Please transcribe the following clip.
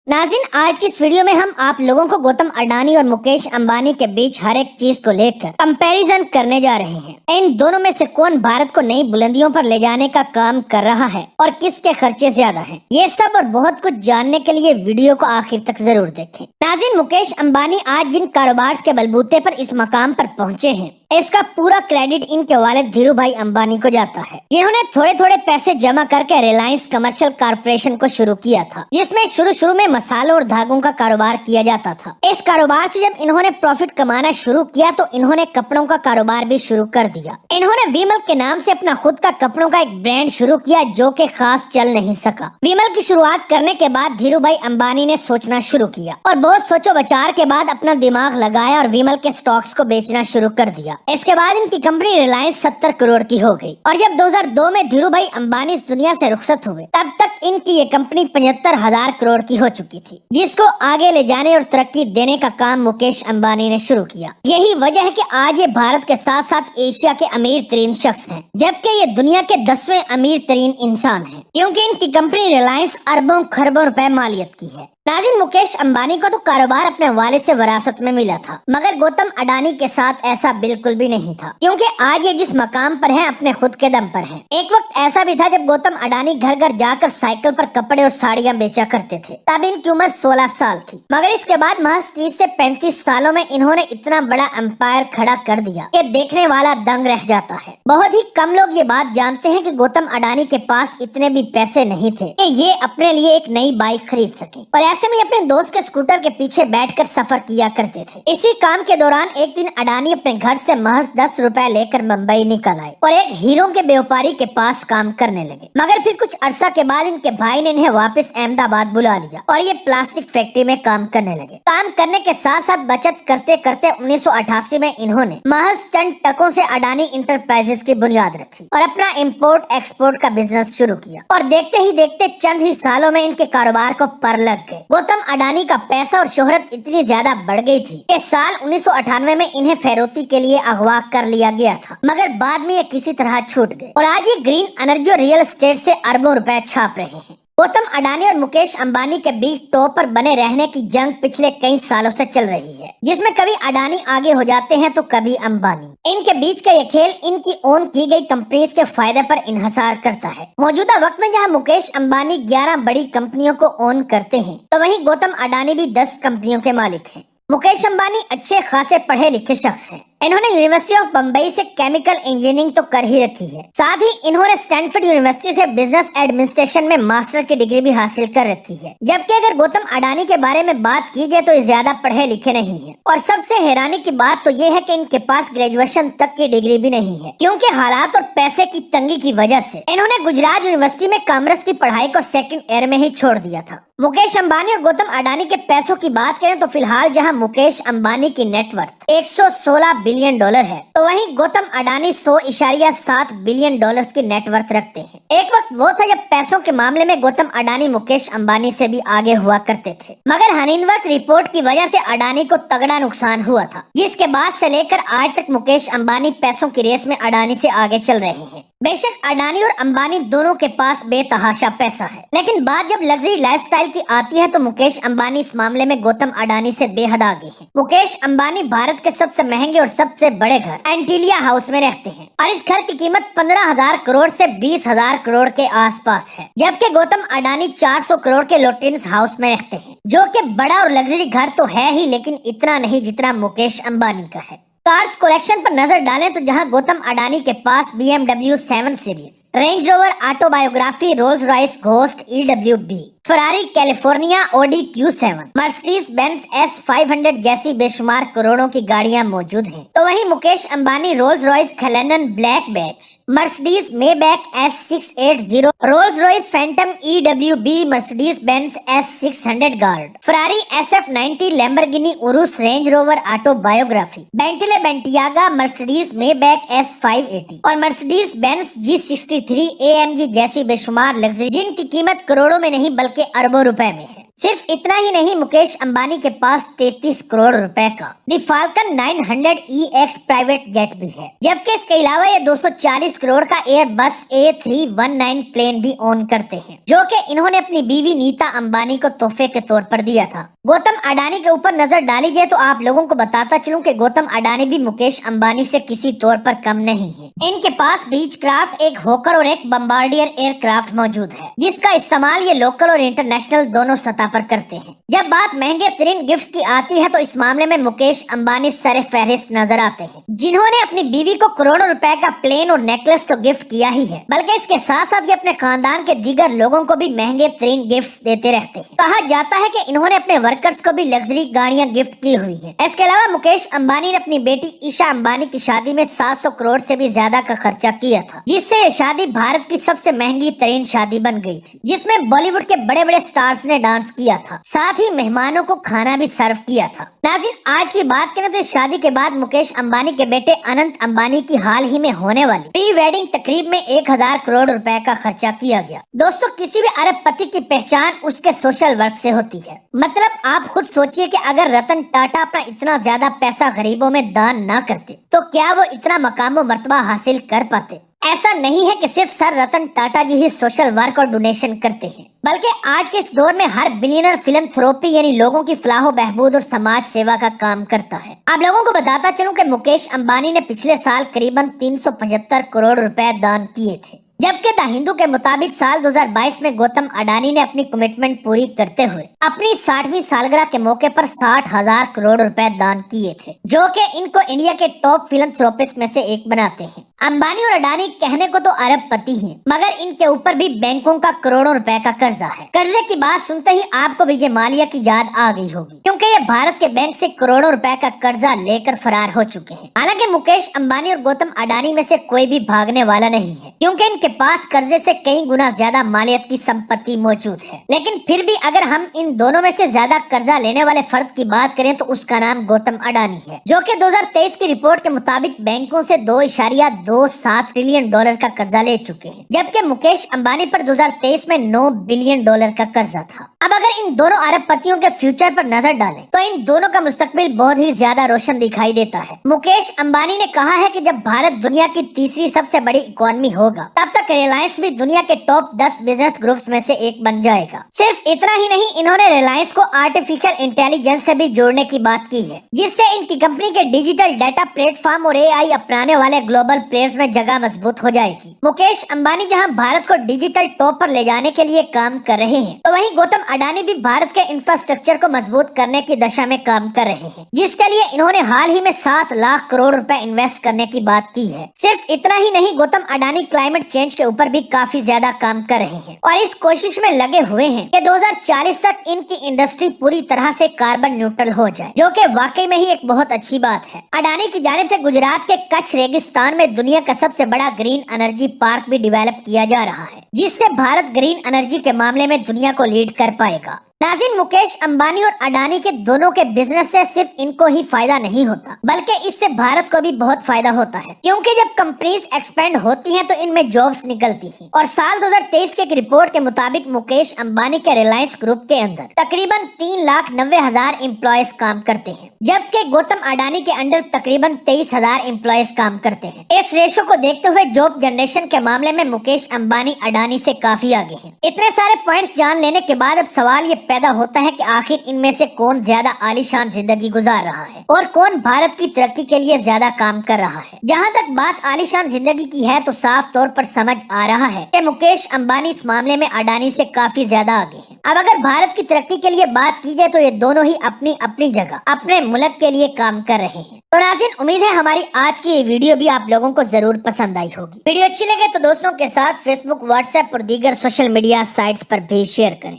नाज़रीन, आज की इस वीडियो में हम आप लोगों को गौतम अडानी और मुकेश अंबानी के बीच हर एक चीज को लेकर कंपैरिजन करने जा रहे हैं। इन दोनों में से कौन भारत को नई बुलंदियों पर ले जाने का काम कर रहा है और किसके खर्चे ज्यादा हैं। ये सब और बहुत कुछ जानने के लिए वीडियो को आखिर तक जरूर देखें। नाज़रीन, मुकेश अंबानी आज जिन कारोबार के बलबूते पर इस मकाम पर पहुंचे हैं, इसका पूरा क्रेडिट इनके वालिद धीरू भाई अंबानी को जाता है, जिन्होंने थोड़े थोड़े पैसे जमा करके रिलायंस कमर्शियल कारपोरेशन को शुरू किया था, जिसमें शुरू में मसालों और धागों का कारोबार किया जाता था। इस कारोबार से जब इन्होंने प्रॉफिट कमाना शुरू किया तो इन्होंने कपड़ों का कारोबार भी शुरू कर दिया। इन्होंने विमल के नाम से अपना खुद का कपड़ों का एक ब्रांड शुरू किया, जो कि खास चल नहीं सका। विमल की शुरुआत करने के बाद धीरू भाई अंबानी ने सोचना शुरू किया और बहुत सोचो विचार के बाद अपना दिमाग लगाया और विमल के स्टॉक्स को बेचना शुरू कर दिया। इसके बाद इनकी कंपनी रिलायंस 70 करोड़ की हो गई और जब 2002 में धीरू भाई अंबानी इस दुनिया से रुखसत हुए, तब तक इनकी ये कंपनी 75,000 करोड़ की हो चुकी थी, जिसको आगे ले जाने और तरक्की देने का काम मुकेश अंबानी ने शुरू किया। यही वजह है कि आज ये भारत के साथ साथ एशिया के अमीर तरीन शख्स हैं, जबकि ये दुनिया के 10वें अमीर तरीन इंसान हैं, क्योंकि इनकी कंपनी रिलायंस अरबों खरबों रुपए मालियत की है। नाज़रीन, मुकेश अंबानी को तो कारोबार अपने वालिद से विरासत में मिला था, मगर गौतम अडानी के साथ ऐसा बिल्कुल भी नहीं था, क्योंकि आज ये जिस मकाम पर हैं अपने खुद के दम पर हैं। एक वक्त ऐसा भी था जब गौतम अडानी घर घर जाकर साइकिल पर कपड़े और साड़ियां बेचा करते थे। तब इनकी उम्र 16 साल थी, मगर इसके बाद महज 30 से 35 सालों में इन्होंने इतना बड़ा एम्पायर खड़ा कर दिया कि देखने वाला दंग रह जाता है। बहुत ही कम लोग ये बात जानते हैं कि गौतम अडानी के पास इतने भी पैसे नहीं थे कि ये अपने लिए एक नई बाइक खरीद सके, और ऐसे में अपने दोस्त के स्कूटर के पीछे बैठकर सफर किया करते थे। इसी काम के दौरान एक दिन अडानी अपने घर से महज 10 रुपए लेकर मुंबई निकल आए और एक हीरो के व्यापारी के पास काम करने लगे। मगर फिर कुछ अरसा के बाद इनके भाई ने इन्हें वापस अहमदाबाद बुला लिया और ये प्लास्टिक फैक्ट्री में काम करने लगे। काम करने के साथ साथ बचत करते करते 1988 में इन्होंने महज चंद टकों से अडानी इंटरप्राइजेस की बुनियाद रखी और अपना इम्पोर्ट एक्सपोर्ट का बिजनेस शुरू किया, और देखते ही देखते चंद ही सालों में इनके कारोबार को पर लग गए। गौतम अडानी का पैसा और शोहरत इतनी ज्यादा बढ़ गई थी कि साल 1998 में इन्हें फेरोती के लिए अगवा कर लिया गया था, मगर बाद में ये किसी तरह छूट गए और आज ये ग्रीन एनर्जी और रियल एस्टेट से अरबों रुपए छाप रहे हैं। गौतम अडानी और मुकेश अंबानी के बीच टॉप पर बने रहने की जंग पिछले कई सालों से चल रही है, जिसमें कभी अडानी आगे हो जाते हैं तो कभी अंबानी। इनके बीच का ये खेल इनकी ओन की गई कंपनीज के फायदे पर इन्हसार करता है। मौजूदा वक्त में जहां मुकेश अंबानी 11 बड़ी कंपनियों को ओन करते हैं, तो वहीं गौतम अडानी भी 10 कंपनियों के मालिक हैं। मुकेश अंबानी अच्छे खासे पढ़े लिखे शख्स हैं। इन्होंने यूनिवर्सिटी ऑफ बम्बई से केमिकल इंजीनियरिंग तो कर ही रखी है, साथ ही इन्होंने स्टैनफोर्ड यूनिवर्सिटी से बिजनेस एडमिनिस्ट्रेशन में मास्टर की डिग्री भी हासिल कर रखी है। जबकि अगर गौतम अडानी के बारे में बात की जाए तो ये ज्यादा पढ़े लिखे नहीं है, और सबसे हैरानी की बात तो ये है कि इनके पास ग्रेजुएशन तक की डिग्री भी नहीं है, क्योंकि हालात और पैसे की तंगी की वजह से इन्होंने गुजरात यूनिवर्सिटी में कॉमर्स की पढ़ाई को सेकंड ईयर में ही छोड़ दिया था। मुकेश अंबानी और गौतम अडानी के पैसों की बात करें तो फिलहाल जहां मुकेश अंबानी की नेटवर्थ 116 बिलियन डॉलर है, तो वहीं गौतम अडानी 100.7 बिलियन डॉलर्स की नेटवर्थ रखते हैं। एक वक्त वो था जब पैसों के मामले में गौतम अडानी मुकेश अंबानी से भी आगे हुआ करते थे, मगर हनिनवर्थ रिपोर्ट की वजह से अडानी को तगड़ा नुकसान हुआ था, जिसके बाद से लेकर आज तक मुकेश अंबानी पैसों की रेस में अडानी से आगे चल रहे हैं। बेशक अडानी और अंबानी दोनों के पास बेतहाशा पैसा है, लेकिन बात जब लग्जरी लाइफस्टाइल की आती है तो मुकेश अंबानी इस मामले में गौतम अडानी से बेहद आगे हैं। मुकेश अंबानी भारत के सबसे महंगे और सबसे बड़े घर एंटीलिया हाउस में रहते हैं, और इस घर की कीमत 15,000 करोड़ से 20,000 करोड़ के आसपास है, जबकि गौतम अडानी 400 करोड़ के लोटेंस हाउस में रहते हैं, जो कि बड़ा और लग्जरी घर तो है ही, लेकिन इतना नहीं जितना मुकेश अंबानी का है। कार्स कलेक्शन पर नजर डालें तो जहां गौतम अडानी के पास BMW 7 series, range Rover autobiography, Rolls Royce ghost EWB, Ferrari California, Audi Q7, Mercedes Benz S500 जैसी बेशुमार करोड़ों की गाड़ियां मौजूद हैं, तो वहीं Mukesh Ambani Rolls Royce Cullinan black badge, Mercedes Maybach S680, Rolls Royce Phantom EWB, Mercedes Benz S600 guard, Ferrari SF90, Lamborghini Urus, Range Rover Autobiography, Bentley Bentayga, Mercedes Maybach S580 और मर्सिडीज बेंज G63 AMG जैसी बेशुमार luxury, जिनकी कीमत करोड़ों में नहीं बल्कि अरबों रुपए में है। सिर्फ इतना ही नहीं, मुकेश अंबानी के पास 33 करोड़ रुपए का the falcon 900EX private jet भी है, जबकि इसके अलावा ये 240 करोड़ का एयरबस A319 प्लेन भी ओन करते हैं, जो कि इन्होंने अपनी बीवी नीता अंबानी को तोहफे के तौर पर दिया था। गौतम अडानी के ऊपर नजर डाली जाए तो आप लोगों को बताता चलूं कि गौतम अडानी भी मुकेश अंबानी से किसी तौर पर कम नहीं है। इनके पास बीच क्राफ्ट, एक होकर और एक बम्बार्डियर एयरक्राफ्ट मौजूद है, जिसका इस्तेमाल ये लोकल और इंटरनेशनल दोनों सतह पर करते हैं। जब बात महंगे तरीन गिफ्ट्स की आती है तो इस मामले में मुकेश अंबानी सरे फहरिस्त नजर आते हैं, जिन्होंने अपनी बीवी को करोड़ों रुपए का प्लेन और नेकलेस तो गिफ्ट किया ही है, बल्कि इसके साथ साथ ये अपने खानदान के दीगर लोगों को भी महंगे तरीन गिफ्ट्स देते रहते हैं। कहा जाता है कि इन्होंने अपने वर्कर्स को भी लग्जरी गाड़ियां गिफ्ट की हुई है। इसके अलावा मुकेश अंबानी ने अपनी बेटी ईशा अंबानी की शादी में 700 करोड़ से भी ज्यादा का खर्चा किया था, जिससे ये शादी भारत की सबसे महंगी तरीन शादी बन गई थी, जिसमें बॉलीवुड के बड़े बड़े स्टार्स ने डांस किया था, साथ ही मेहमानों को खाना भी सर्व किया था। नाज़रीन, आज की बात करें तो इस शादी के बाद मुकेश अंबानी के बेटे अनंत अंबानी की हाल ही में होने वाली प्री वेडिंग तकरीब में 1000 करोड़ रुपए का खर्चा किया गया। दोस्तों, किसी भी अरबपति की पहचान उसके सोशल वर्क से होती है। मतलब आप खुद सोचिए कि अगर रतन टाटा अपना इतना ज्यादा पैसा गरीबों में दान ना करते तो क्या वो इतना मकाम व मर्तबा हासिल कर पाते। ऐसा नहीं है कि सिर्फ सर रतन टाटा जी ही सोशल वर्क और डोनेशन करते हैं, बल्कि आज के इस दौर में हर बिलियनर फिलैंथ्रोपी यानी लोगों की फलाह बहबूद और समाज सेवा का काम करता है। आप लोगों को बताता चलूं कि मुकेश अंबानी ने पिछले साल करीबन 375 करोड़ रुपए दान किए थे, जबकि द हिंदू के मुताबिक साल 2022 में गौतम अडानी ने अपनी कमिटमेंट पूरी करते हुए अपनी 60वीं सालगिरह के मौके पर 60,000 करोड़ रुपए दान किए थे, जो कि इनको इंडिया के टॉप फिलैंथ्रोपिस्ट में से एक बनाते हैं। अंबानी और अडानी कहने को तो अरबपति हैं, मगर इनके ऊपर भी बैंकों का करोड़ों रुपए का कर्जा है। कर्जे की बात सुनते ही आपको विजय माल्या की याद आ गई होगी, क्योंकि ये भारत के बैंक से करोड़ों रुपए का कर्जा लेकर फरार हो चुके हैं। हालांकि मुकेश अंबानी और गौतम अडानी में से कोई भी भागने वाला नहीं है, क्योंकि इनके पास कर्जे से कई गुना ज्यादा मालियत की संपत्ति मौजूद है। लेकिन फिर भी अगर हम इन दोनों में से ज्यादा कर्जा लेने वाले फर्द की बात करें तो उसका नाम गौतम अडानी है, जो कि 2023 की रिपोर्ट के मुताबिक बैंकों से 2.27 ट्रिलियन डॉलर का कर्जा ले चुके हैं, जबकि मुकेश अंबानी पर 2023 में 9 बिलियन डॉलर का कर्जा था। अब अगर इन दोनों अरबपतियों के फ्यूचर पर नजर डालें तो इन दोनों का मुस्तकबिल बहुत ही ज्यादा रोशन दिखाई देता है। मुकेश अंबानी ने कहा है कि जब भारत दुनिया की तीसरी सबसे बड़ी इकोनॉमी होगा तब तक रिलायंस भी दुनिया के टॉप 10 बिजनेस ग्रुप्स में से एक बन जाएगा। सिर्फ इतना ही नहीं, इन्होंने रिलायंस को आर्टिफिशियल इंटेलिजेंस से भी जोड़ने की बात की है, जिससे इनकी कंपनी के डिजिटल डाटा प्लेटफॉर्म और AI अपनाने वाले ग्लोबल प्लेयर्स में जगह मजबूत हो जाएगी। मुकेश अंबानी जहां भारत को डिजिटल टॉप पर ले जाने के लिए काम कर रहे हैं, तो वहीं गौतम अडानी भी भारत के इंफ्रास्ट्रक्चर को मजबूत करने की दशा में काम कर रहे हैं, जिसके लिए इन्होंने हाल ही में 7 लाख करोड़ रुपए इन्वेस्ट करने की बात की है। सिर्फ इतना ही नहीं, गौतम अडानी क्लाइमेट चेंज के ऊपर भी काफी ज्यादा काम कर रहे हैं और इस कोशिश में लगे हुए हैं कि 2040 तक इनकी इंडस्ट्री पूरी तरह से कार्बन न्यूट्रल हो जाए, जो कि वाकई में ही एक बहुत अच्छी बात है। अडानी की जानिब से गुजरात के कच्छ रेगिस्तान में दुनिया का सबसे बड़ा ग्रीन एनर्जी पार्क भी डेवलप किया जा रहा है, जिससे भारत ग्रीन एनर्जी के मामले में दुनिया को लीड कर पाएगा। नाज़रीन, मुकेश अंबानी और अडानी के दोनों के बिजनेस से सिर्फ इनको ही फायदा नहीं होता, बल्कि इससे भारत को भी बहुत फायदा होता है, क्योंकि जब कंपनीज एक्सपेंड होती हैं तो इनमें जॉब्स निकलती हैं। और साल 2023 के एक रिपोर्ट के मुताबिक मुकेश अंबानी के रिलायंस ग्रुप के अंदर तकरीबन 3,90,000 एम्प्लॉयज काम करते हैं, जबकि गौतम अडानी के अंडर तकरीबन 23,000 एम्प्लॉयज काम करते हैं। इस रेशो को देखते हुए जॉब जनरेशन के मामले में मुकेश अंबानी अडानी से काफी आगे है। इतने सारे पॉइंट्स जान लेने के बाद अब सवाल ये पैदा होता है कि आखिर इनमें से कौन ज्यादा आलीशान जिंदगी गुजार रहा है और कौन भारत की तरक्की के लिए ज्यादा काम कर रहा है। जहां तक बात आलीशान जिंदगी की है तो साफ तौर पर समझ आ रहा है कि मुकेश अंबानी इस मामले में अडानी से काफी ज्यादा आगे हैं। अब अगर भारत की तरक्की के लिए बात की जाए तो ये दोनों ही अपनी अपनी जगह अपने मुल्क के लिए काम कर रहे हैं। तो नाज़रीन, उम्मीद है हमारी आज की ये वीडियो भी आप लोगों को जरूर पसंद आई होगी। वीडियो अच्छी लगे तो दोस्तों के साथ फेसबुक, व्हाट्सएप और दीगर सोशल मीडिया साइट्स पर भी शेयर करें।